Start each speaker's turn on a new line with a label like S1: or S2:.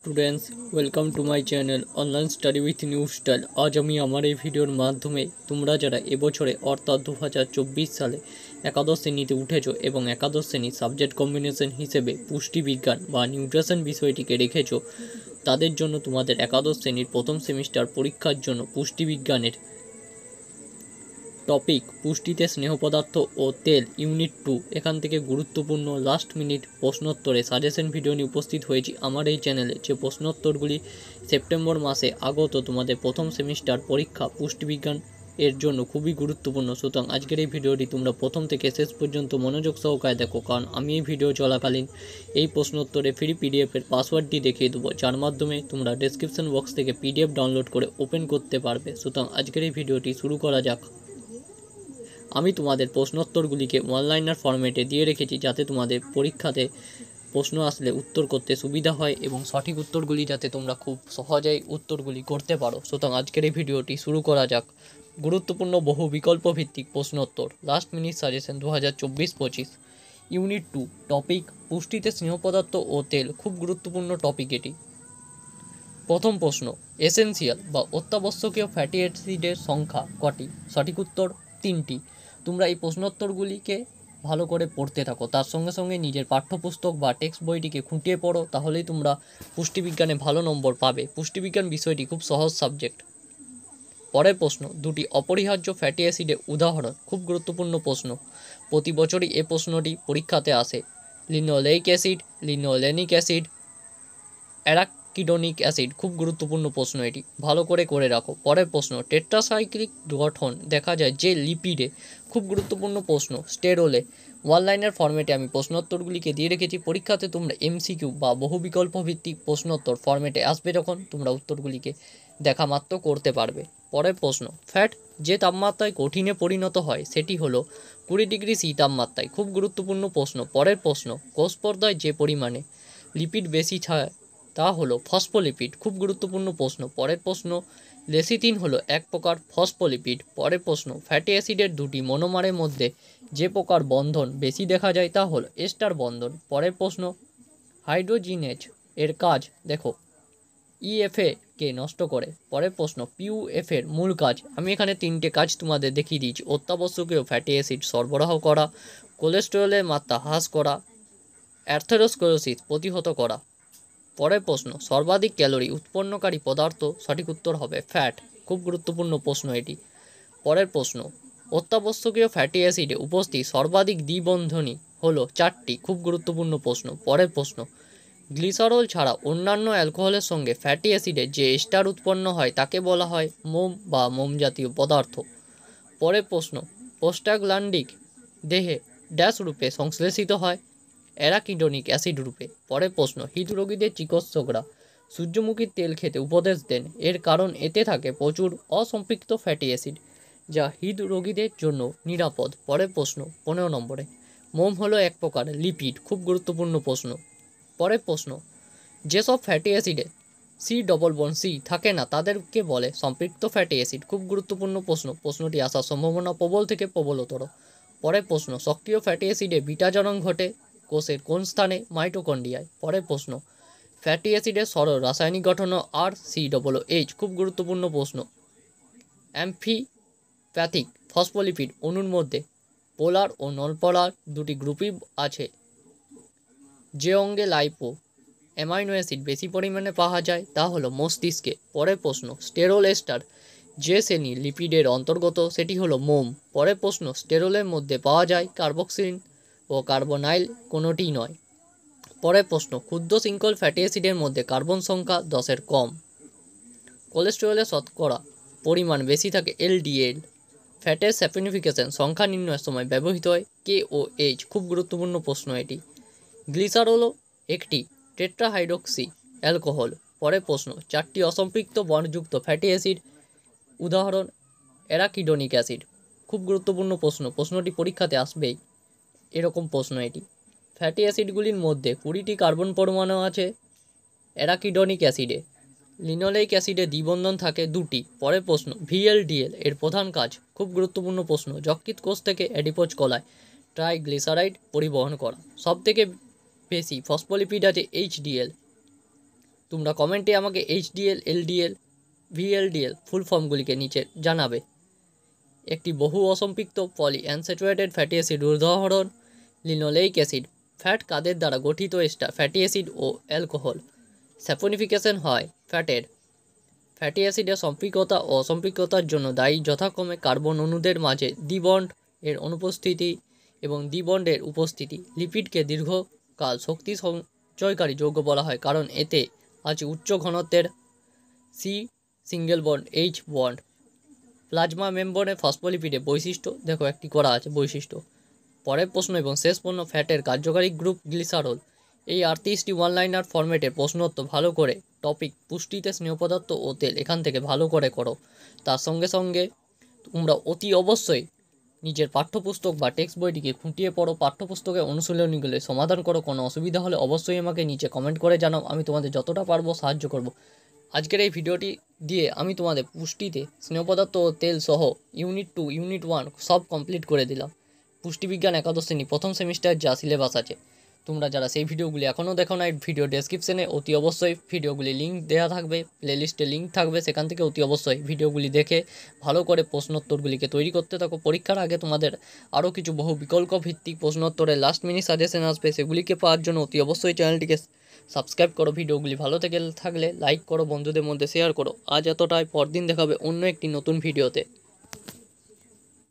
S1: Students welcome to my channel online study with new style. আজ আমি আমার এই ভিডিওর মাধ্যমে তোমরা যারা এবছরে অর্থাৎ 2024 সালে একাদশ শ্রেণীতে উঠেছো এবং একাদশ শ্রেণীর সাবজেক্ট কম্বিনেশন হিসেবে পুষ্টিবিজ্ঞান বা নিউট্রিশন বিষয়টিকে রেখেছো, তাদের জন্য তোমাদের একাদশ শ্রেণীর প্রথম সেমিস্টার পরীক্ষার জন্য পুষ্টিবিজ্ঞানের টপিক পুষ্টিতে স্নেহ পদার্থ ও তেল ইউনিট 2 এখান থেকে গুরুত্বপূর্ণ লাস্ট মিনিট প্রশ্নোত্তরে সাজেশন ভিডিও নিয়ে উপস্থিত হয়েছি আমার এই চ্যানেলে। যে প্রশ্নোত্তরগুলি সেপ্টেম্বর মাসে আগত তোমাদের প্রথম সেমিস্টার পরীক্ষা পুষ্টিবিজ্ঞান এর জন্য খুবই গুরুত্বপূর্ণ। সুতরাং আজকের এই ভিডিওটি তোমরা প্রথম থেকে শেষ পর্যন্ত মনোযোগ সহকারে দেখো, কারণ আমি এই ভিডিও চলাকালীন এই প্রশ্নোত্তরে ফ্রি পিডিএফের পাসওয়ার্ডটি দেখিয়ে দেবো, যার মাধ্যমে তোমরা ডেসক্রিপশন বক্স থেকে পিডিএফ ডাউনলোড করে ওপেন করতে পারবে। সুতরাং আজকের এই ভিডিওটি শুরু করা যাক। আমি তোমাদের প্রশ্নোত্তরগুলিকে অনলাইনার ফরম্যাটে দিয়ে রেখেছি, যাতে তোমাদের পরীক্ষাতে প্রশ্ন আসলে উত্তর করতে সুবিধা হয় এবং সঠিক উত্তরগুলি যাতে তোমরা খুব সহজেই উত্তরগুলি করতে পারো। সুতরাং আজকের এই ভিডিওটি শুরু করা যাক। গুরুত্বপূর্ণ বহু বিকল্প ভিত্তিক প্রশ্নোত্তর last minute suggestion 2024-25 unit 2 topic পুষ্টিতে স্নেহ পদার্থ ও তেল। খুব গুরুত্বপূর্ণ টপিক এটি। প্রথম প্রশ্ন, এসেনশিয়াল বা অত্যাবশ্যকীয় ফ্যাটি অ্যাসিডের সংখ্যা কটি? সঠিক উত্তর 3টি। তোমরা এই প্রশ্নোত্তরগুলিকে ভালো করে পড়তে থাকো, তার সঙ্গে সঙ্গে নিজের পাঠ্যপুস্তক বা টেক্সট বইটিকে খুঁটিয়ে পড়ো, তাহলেই তোমরা পুষ্টিবিজ্ঞানে ভালো নম্বর পাবে। পুষ্টিবিজ্ঞান বিষয়টি খুব সহজ সাবজেক্ট। পরের প্রশ্ন, দুটি অপরিহার্য ফ্যাটি অ্যাসিডের উদাহরণ। খুব গুরুত্বপূর্ণ প্রশ্ন, প্রতি বছরই এ প্রশ্নটি পরীক্ষাতে আসে। Linoleic acid, linolenic acid, arachidonic acid. খুব গুরুত্বপূর্ণ প্রশ্ন, এটি ভালো করে রাখো। পরের প্রশ্ন, টেট্রাসাইক্লিক গঠন দেখা যায় যে লিপিডে। খুব গুরুত্বপূর্ণ প্রশ্ন, স্টেরোলে। ওয়ানলাইনের ফরম্যাটে আমি প্রশ্নোত্তরগুলিকে দিয়ে রেখেছি, পরীক্ষাতে তোমরা এমসিকিউ বা বহু বিকল্প ভিত্তিক প্রশ্নোত্তর ফরম্যাটে আসবে যখন, তোমরা উত্তরগুলিকে দেখা মাত্র করতে পারবে। পরের প্রশ্ন, ফ্যাট যে তাপমাত্রায় কঠিনে পরিণত হয় সেটি হলো 20 ডিগ্রি সি তাপমাত্রায়। খুব গুরুত্বপূর্ণ প্রশ্ন। পরের প্রশ্ন, কোষ পর্দায় যে পরিমাণে লিপিড বেশি ছায় তা হলো ফসফোলিপিড। খুব গুরুত্বপূর্ণ প্রশ্ন। পরের প্রশ্ন, লেসিথিন হলো এক প্রকার ফসফোলিপিড। পরের প্রশ্ন, ফ্যাটি অ্যাসিডের দুটি মনোমারের মধ্যে যে প্রকার বন্ধন বেশি দেখা যায় তা হলো এস্টার বন্ধন। পরের প্রশ্ন, হাইড্রোজিনেজ এর কাজ দেখো, ইএফএ কে নষ্ট করে। পরের প্রশ্ন, পিইউএফ এর মূল কাজ। আমি এখানে 3টে কাজ তোমাদের দেখিয়ে দিয়েছি। অত্যাবশ্যকীয় ফ্যাটি অ্যাসিড সরবরাহ করা, কোলেস্টেরলের মাত্রা হ্রাস করা, অ্যাথেরোস্ক্লেরোসিস প্রতিহত করা। পরের প্রশ্ন, সর্বাধিক ক্যালোরি উৎপন্নকারী পদার্থ। সঠিক উত্তর হবে ফ্যাট। খুব গুরুত্বপূর্ণ প্রশ্ন এটি। পরের প্রশ্ন, অত্যাবশ্যকীয় ফ্যাটি অ্যাসিডে উপস্থিত সর্বাধিক দ্বিবন্ধনী হলো 4টি। খুব গুরুত্বপূর্ণ প্রশ্ন। পরের প্রশ্ন, গ্লিসারল ছাড়া অন্যান্য অ্যালকোহলের সঙ্গে ফ্যাটি অ্যাসিডে যে এস্টার উৎপন্ন হয় তাকে বলা হয় মোম বা মোম জাতীয় পদার্থ। পরের প্রশ্ন, প্রোস্টাগ্ল্যান্ডিক দেহে ড্যাশ রূপে সংশ্লেষিত হয়? অ্যারাকিডোনিক অ্যাসিড রূপে। পরের প্রশ্ন, হৃদরোগীদের চিকিৎসকরা সূর্যমুখীর তেল খেতে উপদেশ দেন, এর কারণ এতে থাকে প্রচুর অসম্পৃক্ত ফ্যাটি অ্যাসিড যা হৃদরোগীদের জন্য নিরাপদ। পরের প্রশ্ন 15 নম্বরে, মোম হলো এক প্রকার লিপিড। খুব গুরুত্বপূর্ণ প্রশ্ন। পরের প্রশ্ন, যেসব ফ্যাটি অ্যাসিডে C+C থাকে না তাদেরকে বলে সম্পৃক্ত ফ্যাটি অ্যাসিড। খুব গুরুত্বপূর্ণ প্রশ্ন, প্রশ্নটি আসার সম্ভাবনা প্রবল থেকে প্রবলতর। পরের প্রশ্ন, সক্রিয় ফ্যাটি অ্যাসিডে বিটাজারণ ঘটে কোষের কোন স্থানে? মাইটোকন্ড্রিয়ায়। পরের প্রশ্ন, ফ্যাটি অ্যাসিডের সরল রাসায়নিক গঠন RCOOH। খুব গুরুত্বপূর্ণ প্রশ্ন। অ্যাম্ফিপ্যাথিক ফসফোলিপিড অণুর মধ্যে পোলার ও নন পোলার দুটি গ্রুপই আছে। যে অঙ্গে লাইপো অ্যামাইনো অ্যাসিড বেশি পরিমাণে পাওয়া যায় তা হলো মস্তিষ্কে। পরের প্রশ্ন, স্টেরল এস্টার যে শ্রেণী লিপিডের অন্তর্গত সেটি হলো মোম। পরের প্রশ্ন, স্টেরলের মধ্যে পাওয়া যায় কার্বক্সিলিন ও কার্বনাইল কোনোটিই নয়। পরের প্রশ্ন, ক্ষুদ্র শৃঙ্খল ফ্যাটি অ্যাসিডের মধ্যে কার্বন সংখ্যা 10-এর কম। কোলেস্টেরলের শতকরা পরিমাণ বেশি থাকে LDL। ফ্যাটের স্যাপিনিফিকেশন সংখ্যা নির্ণয়ের সময় ব্যবহৃত হয় KOH। খুব গুরুত্বপূর্ণ প্রশ্ন এটি। গ্লিসারলও একটি টেট্রাহাইড্রক্সি অ্যালকোহল। পরের প্রশ্ন, 4টি অসম্পৃক্ত বন্ডযুক্ত ফ্যাটি অ্যাসিড উদাহরণ অ্যারাকিডোনিক অ্যাসিড। খুব গুরুত্বপূর্ণ প্রশ্ন, প্রশ্নটি পরীক্ষাতে আসবেই, এরকম প্রশ্ন এটি। ফ্যাটি অ্যাসিডগুলির মধ্যে 20টি কার্বন পরমাণু আছে অ্যারাকিডোনিক অ্যাসিডে। লিনোলেইক অ্যাসিডে দ্বিবন্ধন থাকে 2টি। পরের প্রশ্ন, VLDL এর প্রধান কাজ। খুব গুরুত্বপূর্ণ প্রশ্ন, যকৃৎ কোষ থেকে অ্যাডিপোজ কলায় ট্রাইগ্লিসারাইড পরিবহন করা। সবথেকে বেশি ফসফোলিপিড আছে HDL। তোমরা কমেন্টে আমাকে HDL, LDL, VLDL ফুল ফর্মগুলিকে নিচে জানাবে। একটি বহু অসম্পৃক্ত পলি আনস্যাচুরেটেড ফ্যাটি অ্যাসিড উদাহরণ লিনোলেইক অ্যাসিড। ফ্যাট কাদের দ্বারা গঠিত এস্টার ফ্যাটি অ্যাসিড ও অ্যালকোহল। স্যাপোনিফিকেশন হয় ফ্যাটের। ফ্যাটি অ্যাসিডের সম্পৃক্ততা ও অসম্পৃক্ততার জন্য দায়ী যথাক্রমে কার্বন অণুদের মাঝে দ্বিবন্ড এর অনুপস্থিতি এবং দ্বিবন্ডের উপস্থিতি। লিপিডকে দীর্ঘকাল শক্তি সঞ্চয়কারী যৌগ বলা হয় কারণ এতে আছে উচ্চ ঘনত্বের C single bond H bond. Plasma মেমব্রেনে ফসফোলিপিডের বৈশিষ্ট্য দেখো একটি করা আছে বৈশিষ্ট্য। পরের প্রশ্ন এবং শেষ প্রশ্ন ফ্যাটের কার্যকারী গ্রুপ গ্লিসারল। এই 38টি ওয়ান লাইনার ফরম্যাটের প্রশ্নোত্তর ভালো করে টপিক পুষ্টিতে স্নেহ পদার্থ ও তেল এখান থেকে ভালো করে করো। তার সঙ্গে সঙ্গে তোমরা অতি অবশ্যই নিজের পাঠ্যপুস্তক বা টেক্সট বইটিকে খুঁটিয়ে পড়ো, পাঠ্যপুস্তকের অনুশীলনীগুলো সমাধান করো। কোনো অসুবিধা হলে অবশ্যই আমাকে নিচে কমেন্ট করে জানাও, আমি তোমাদের যতটা পারবো সাহায্য করব। আজকের এই ভিডিওটি দিয়ে আমি তোমাদের পুষ্টিতে স্নেহ পদার্থ ও তেল সহ ইউনিট 2, ইউনিট 1 সব কমপ্লিট করে দিলাম। পুষ্টিবিজ্ঞান একাদশ শ্রেণী প্রথম সেমিস্টার যা সিলেবাস আছে। তোমরা যারা সেই ভিডিওগুলি এখনও দেখো না, এই ভিডিও ডেসক্রিপশনে অতি অবশ্যই ভিডিওগুলি লিঙ্ক দেওয়া থাকবে, প্লেলিস্টে লিঙ্ক থাকবে, সেখান থেকে অতি অবশ্যই ভিডিওগুলি দেখে ভালো করে প্রশ্নোত্তরগুলিকে তৈরি করতে থাকো। পরীক্ষার আগে তোমাদের আরও কিছু বহু বিকল্প ভিত্তিক প্রশ্নোত্তরের লাস্ট মিনিট সাজেশন আসবে, সেগুলিকে পাওয়ার জন্য অতি অবশ্যই চ্যানেলটিকে সাবস্ক্রাইব করো। ভিডিওগুলি ভালো থেকে থাকলে লাইক করো, বন্ধুদের মধ্যে শেয়ার করো। আজ এতটাই, পরদিন দেখাবে অন্য একটি নতুন ভিডিওতে।